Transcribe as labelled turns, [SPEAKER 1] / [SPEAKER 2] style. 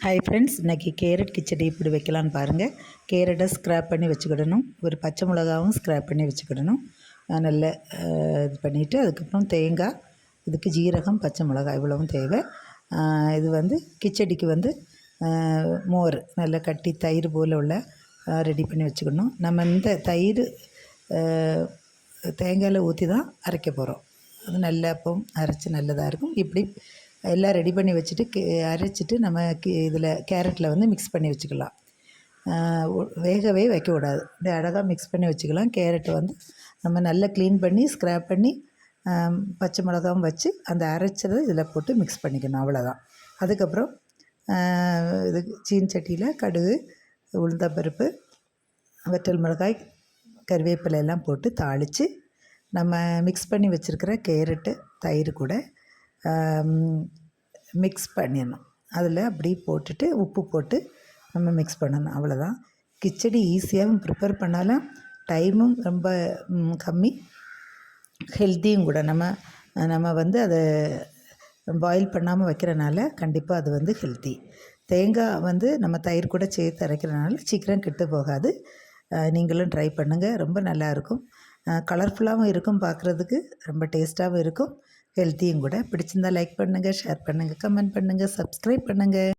[SPEAKER 1] Hi friends, இன்றைக்கி carrot khichdi இப்படி வைக்கலான்னு பாருங்கள். கேரட்டை ஸ்க்ராப் பண்ணி வச்சுக்கிடணும். ஒரு பச்சை மிளகாவும் ஸ்க்ராப் பண்ணி வச்சுக்கிடணும். நல்லா இது பண்ணிவிட்டு அதுக்கப்புறம் தேங்காய், இதுக்கு ஜீரகம், பச்சை மிளகாய் இவ்வளவும் தேவை. இது வந்து கிச்சடிக்கு வந்து மோர் நல்லா கட்டி தயிர் போல் உள்ள ரெடி பண்ணி வச்சுக்கணும். நம்ம இந்த தயிர் தேங்காயில் ஊற்றி தான் அரைக்க போகிறோம். அது நல்லா அப்போ அரைச்சி நல்லதாக இருக்கும். இப்படி எல்லாம் ரெடி பண்ணி வச்சுட்டு அரைச்சிட்டு நம்ம இதில் கேரட்டில் வந்து மிக்ஸ் பண்ணி வச்சுக்கலாம். வேகவே வைக்கக்கூடாது. இப்படி அழகாக மிக்ஸ் பண்ணி வச்சுக்கலாம். கேரட்டை வந்து நம்ம நல்லா க்ளீன் பண்ணி ஸ்க்ராப் பண்ணி பச்சை மிளகாவும் வச்சு அந்த அரைச்சதை இதில் போட்டு மிக்ஸ் பண்ணிக்கணும். அவ்வளோதான். அதுக்கப்புறம் இது சீன்சட்டியில் கடுகு, உளுந்தம்பருப்பு, வற்றல் மிளகாய், கருவேப்பிலை எல்லாம் போட்டு தாளித்து நம்ம மிக்ஸ் பண்ணி வச்சுருக்கிற கேரட்டு தயிர் கூட மிக்ஸ் பண்ணிடணும். அதில் அப்படி போட்டுட்டு உப்பு போட்டு நம்ம மிக்ஸ் பண்ணணும். அவ்வளோதான். கிச்சடி ஈஸியாகவும் ப்ரிப்பேர் பண்ணலாம். டைமும் ரொம்ப கம்மி, ஹெல்த்தியும் கூட. நம்ம வந்து அதை பாயில் பண்ணாமல் வைக்கிறனால கண்டிப்பாக அது வந்து ஹெல்த்தி. தேங்காய் வந்து நம்ம தயிர் கூட சேர்த்து அரைக்கிறனால சீக்கிரம் கெட்டு போகாது. நீங்களும் ட்ரை பண்ணுங்கள். ரொம்ப நல்லாயிருக்கும். கலர்ஃபுல்லாகவும் இருக்கும், பார்க்குறதுக்கு ரொம்ப டேஸ்ட்டாகவும் இருக்கும், ஹெல்த்தியும் கூட. பிடிச்சிருந்தால் லைக் பண்ணுங்கள், ஷேர் பண்ணுங்கள், கமெண்ட் பண்ணுங்கள், சப்ஸ்கிரைப் பண்ணுங்கள்.